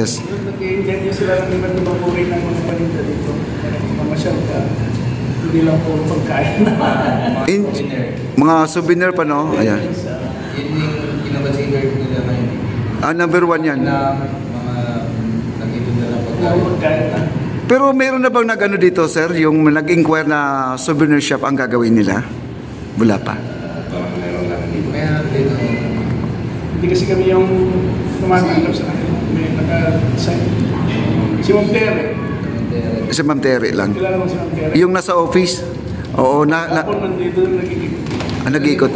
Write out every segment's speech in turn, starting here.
Yes. Nag-i-enjoy sila ng iba't ibang uri ng mga paninda dito. Mamasyal ka, hindi lang po pagkain. Mga souvenir pa, no? Ayan. Yun yung kinakonsider nila ngayon. Number 1 yan. Na mga nag-itinda ng Pagkain na. Pero meron na bang nag-ano dito, sir? Yung nag-inquire na souvenir shop ang gagawin nila? Wala pa. Meron dito. Hindi kasi kami yung tumatanggap sa kanila. May naka-sign. Si Ma'am Tere. Si Ma'am Tere lang. Kilala mo si Ma'am Tere? Yung nasa office? Oo, Ako nandito nag-iikot. nag-iikot.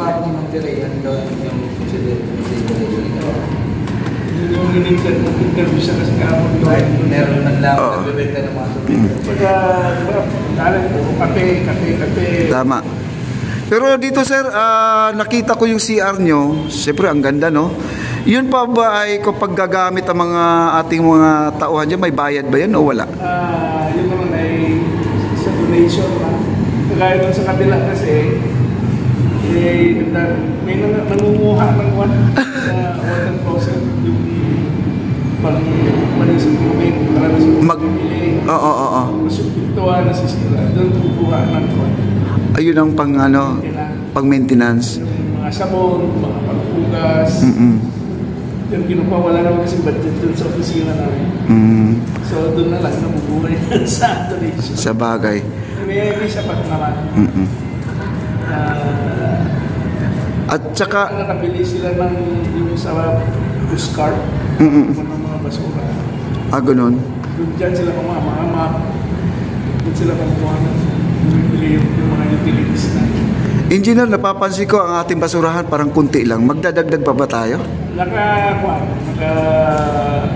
Yung in-interview siya kasi kahapon doon. Meron man lang nagbibenta ng mga souvenir. Pagka, alam ko, kape. Tama. Pero dito, sir, nakita ko yung CR nyo. Siyempre, ang ganda, no? Yun pa ba ay kapag gagamit ang mga ating mga tauhan dyan, may bayad ba yan o wala? Yun naman ay sa donation na. Kagaya doon sa kabila kasi, may nangunguha ng 1,000 yung pang manisip tubig para sa pagpili. Oo. Mas yung pintuan na sisira, doon kukuha ng Ayun ang pang ano, pang maintenance. yung mga sabon, mga pagpugas. Yung kinupa, wala naman kasi budget doon sa opisina namin. So doon na lang nabubuhay sa donation. Sa bagay. May sapat naman. At saka, Nakabili sila ng yung sa pushcart, ng mga basura. ganun. Doon dyan sila mga map. Doon sila kumuha ng bili yung mga utilities na. Engineer, napapansin ko ang ating basurahan parang kunti lang. Magdadagdag pa ba tayo?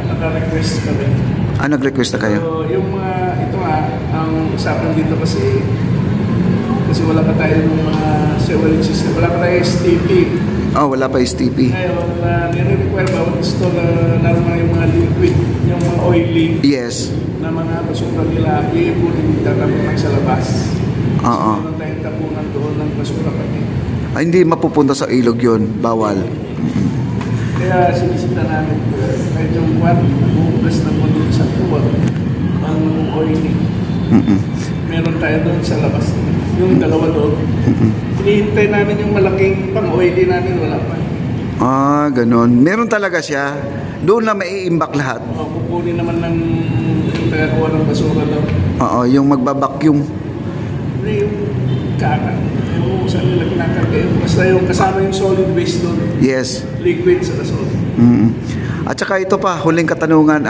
Naka-request kami. Nag-request na kayo? So, yung mga, ito nga, ang usapan dito kasi wala pa tayo ng mga sewage system, wala pa tayo STP. Wala pa STP. Ngayon, nire-require bawat install lalo na yung mga liquid, yung mga oily. Yes. Na mga basura nila, iipunin tatapon lang sa labas. Oo. Meron tayong tapunan doon ng basura pati. Hindi mapupunta sa ilog yun. Bawal. Kaya sinisita namin medyo bukas na po doon sa tuwag ang oily. Meron tayo doon sa labas. Yung dalawa doon. Hinihintay namin yung malaking pang-oily namin, wala pa. Ganun. Meron talaga siya. Doon na maiimbak lahat. Kukunin naman ng tagakuha ng basura doon. Yung magbabacuum. Hindi yung kanan. Yung saan nila kinakarga yun. Basta yung kasama yung solid waste doon. Yes. Liquid sa solid. At saka ito pa, huling katanungan,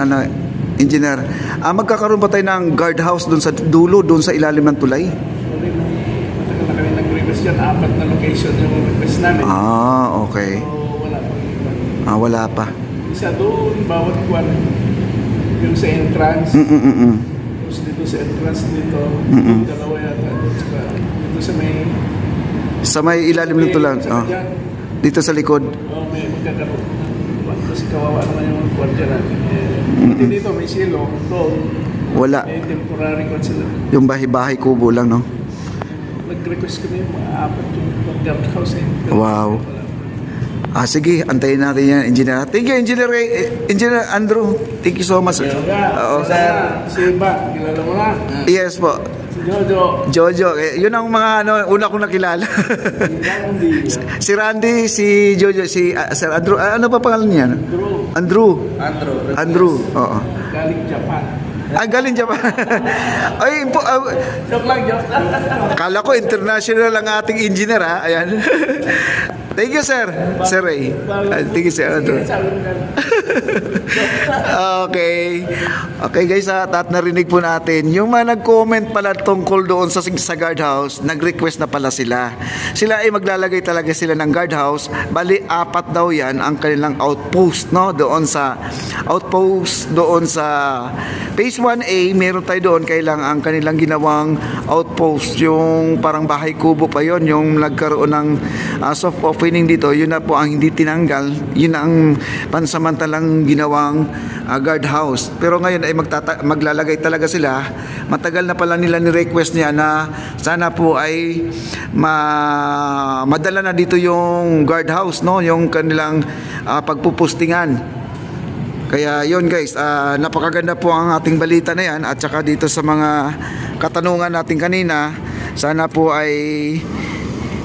engineer. Magkakaroon ba tayo ng guardhouse doon sa dulo, doon sa ilalim ng tulay? Matagal na kami nag-request yan. 4 na location yung request namin. Okay. So, wala pa. Wala pa. Isa doon, bawat kwan. Yung sa entrance. Tapos dito sa entrance dito. Dalawa yata. Dito sa may... Sa may ilalim ng tulay. Dito sa likod. May magkakaroon. Tapos kawawa naman yung kwardiya natin. Pati dito may silong. Doon. Wala. May temporary kwan sila. Yung bahay-bahay kubo lang, no? Nag-request kami yung mga 4 yung guardhouse. Wow. Sige, antayin natin yan, engineer. Thank you, Engineer Andrew. Thank you so much. Sir. Si Iba, kilala mo na. Yes po. Si Jojo. Jojo. Yun ang mga una kong nakilala. Si Randy, si Jojo, si Sir Andrew. Ano pa pangalan niya? Andrew. Oo. Galing Japan. Galing Japan. Ay, Joke lang. kala ko international ang ating engineer, ha? Ayan. Thank you, sir. Sir Ray. Thank you, Sir Andrew. Okay guys, at narinig po natin yung mga nag-comment pala tungkol doon sa guardhouse, nag-request na pala sila ay maglalagay talaga sila ng guardhouse. Bali 4 daw yan ang kanilang outpost, no? Doon sa outpost doon sa phase 1A, meron tayo doon kailang ang kanilang ginawang outpost, yung parang bahay kubo pa yon, yung nagkaroon ng soft opening dito. Yun na po ang hindi tinanggal, yun ang pansamantalang ginawang guardhouse. Pero ngayon ay maglalagay talaga sila. Matagal na pala nila ni-request niya na sana po ay madala na dito yung guardhouse, no? Yung kanilang pagpupustingan. Kaya yon guys, napakaganda po ang ating balita na yan. At saka dito sa mga katanungan natin kanina, sana po ay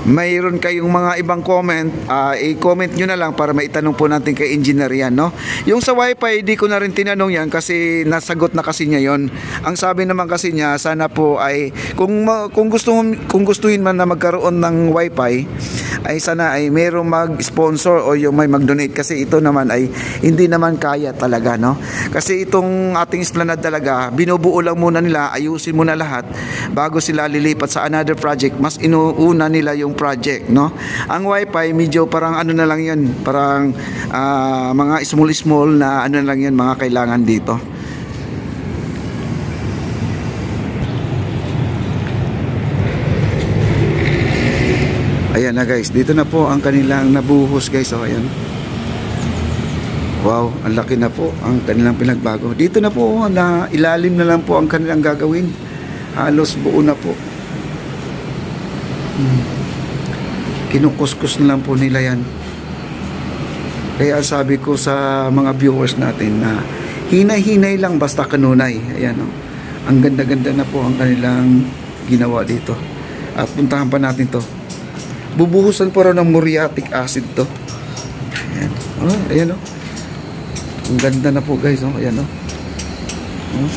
mayroon kayong mga ibang comment, i-comment nyo na lang para maitanong po natin kay engineer yan, no? Yung sa wifi, di ko na rin tinanong yan kasi nasagot na kasi niya yon. Ang sabi naman kasi niya, sana po ay kung gustuhin man na magkaroon ng wifi, ay sana ay mayroong mag-sponsor o yung may mag-donate, kasi ito naman ay hindi naman kaya talaga, no? Kasi itong ating Esplanade talaga, binubuo lang muna nila, ayusin muna lahat bago sila lilipat sa another project. Mas inuuna nila yung project, no? Ang wifi medyo parang ano na lang yan, parang mga small na ano na lang yan, mga kailangan dito. Ayan na guys, dito na po ang kanilang nabuhos guys. So ayan, wow, ang laki na po ang kanilang pinagbago. Dito na po, na ilalim na lang po ang kanilang gagawin, halos buo na po. Kinukuskus na lang po nila yan. Kaya sabi ko sa mga viewers natin na hinay-hinay lang basta kanunay. Ayan, oh. Ang ganda-ganda na po ang kanilang ginawa dito. At puntahan pa natin to. Bubuhusan pa rin ng muriatic acid to. Ayan, oh, ayan, oh. Ang ganda na po guys, oh. Ayan, oh. Oh.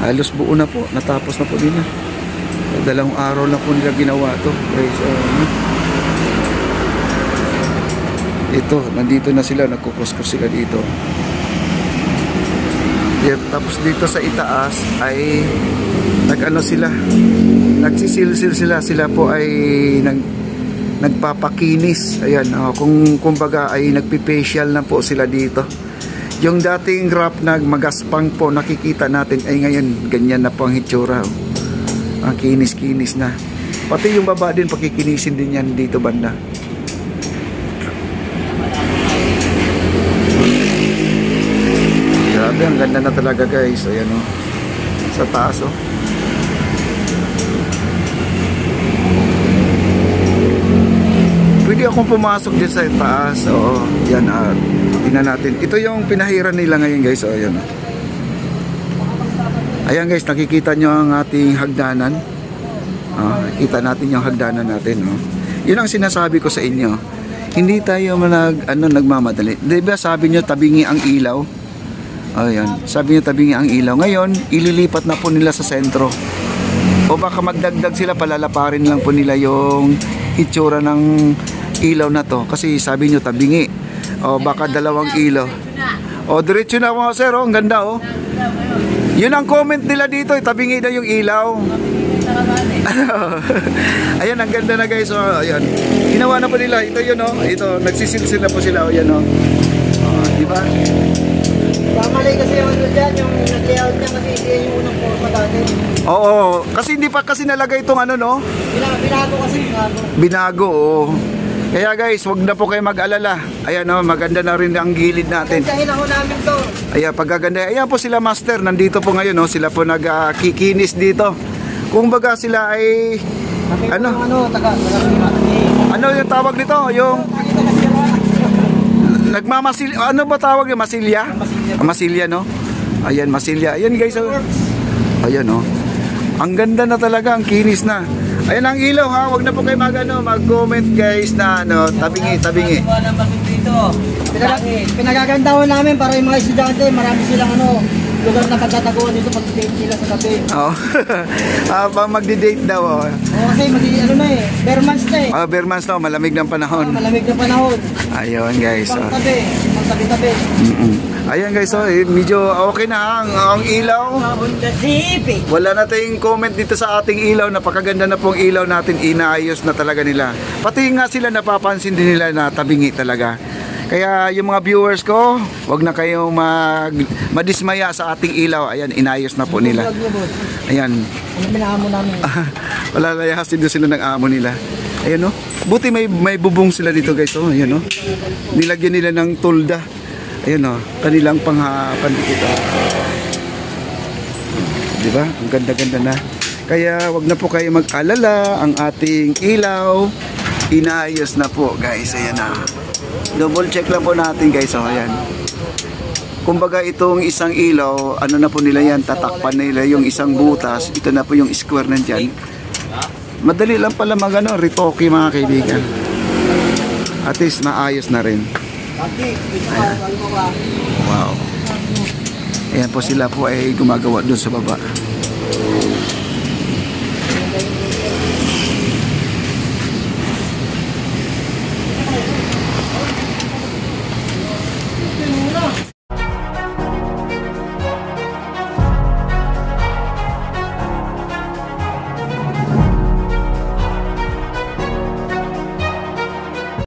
Halos buo na po, natapos na po din na. Dalawang araw na po nila ginawa to guys. Ito, nandito na sila, nagkukuskus sila dito. Tapos dito sa itaas ay nag-ano sila, nagsisilsil sila po ay nagpapakinis. Ayan, kumbaga ay nagpipacial na po sila dito. Yung dating graph na magaspang po nakikita natin ay ngayon ganyan na po ang hitsura. Ang kinis-kinis na. Pati yung baba din, pakikinisin din yan dito banda. Grabe, ang ganda na talaga guys. Ayan, oh. Sa taas, oh. Pwede akong pumasok dyan sa taas. Oo, yan. Tingnan natin. Ito yung pinahiran nila ngayon guys. O, ayan. Ayan guys, nakikita nyo ang ating hagdanan. Kita natin yung hagdanan natin. Yun ang sinasabi ko sa inyo. Hindi tayo nagmamadali. Diba sabi nyo tabingi ang ilaw? Ayan, sabi nyo tabingi ang ilaw. Ngayon, ililipat na po nila sa sentro. O baka magdagdag sila, palalaparin lang po nila yung itsura ng ilaw na to. Kasi sabi nyo tabingi. O baka dalawang ilaw. O diretso na po sir, ang ganda oh. Yun ang comment nila dito, tabingi na yung ilaw. Ayan, ang ganda na guys. So, ayan. Ginawa na po nila. Ito yun, oh. Ito, nagsisilsil na po sila. Ayan, oh. Diba? Pamali kasi yung ano dyan, yung nag-layout niya kasi hindi yung unang forma dati. Oo, kasi hindi pa kasi nalagay itong ano, no? Binago kasi, binago, oo. Kaya guys, wag na po kayo mag-alala. Ayan, oh, maganda na rin ang gilid natin. Pagkahin ako namin to. Ayan, pagkaganda. Ayan po sila master, nandito po ngayon, no? Sila po nagkikinis dito. Kung baga sila ay ano yung tawag nito? Yung nagmamasil, ano ba tawag yung masilya? Masilya, no? Ayan, masilya. Ayan guys, oh. Ayan, oh. Ang ganda na talaga, ang kinis na. Ayan ang ilaw ha, wag na po kayo mag-comment guys na tabingi. Pinagaganda ho namin para yung mga estudyante, marami silang lugar na pagtataguan dito pag date sila sa gabi. Oo. Pang magdi-date daw. Oh. Kasi bare months na eh. Bare months na, malamig ng panahon. Malamig ng panahon. Ayun guys. Pagtabi-tabi. Ayan guys, oh, medyo okay na ang ilaw. Wala na tayong comment dito sa ating ilaw. Napakaganda na pong ilaw natin, inaayos na talaga nila. Pati nga sila napapansin din nila na tabingi talaga. Kaya yung mga viewers ko, wag na kayong madismaya sa ating ilaw. Ayan, inayos na po nila. Ayan. Ano pinaamo namin? Wala layasin doon sila ng amo nila. Ayan, oh. Buti may bubong sila dito guys. Oh, ayan, oh. Nilagyan nila ng tulda. Ayan, oh, kanilang pandikit. Diba? Ang ganda-ganda na. Kaya wag na po kayo mag-alala. Ang ating ilaw, inaayos na po guys. Ayan na. Double check lang po natin guys. Oh, ayan. Kumbaga itong isang ilaw, ano na po nila yan, tatakpan nila yung isang butas. Ito na po yung square nandyan. Madali lang pala retoke mga kaibigan. At least maayos na rin. Wow. Ayan po sila po ay gumagawa doon sa baba.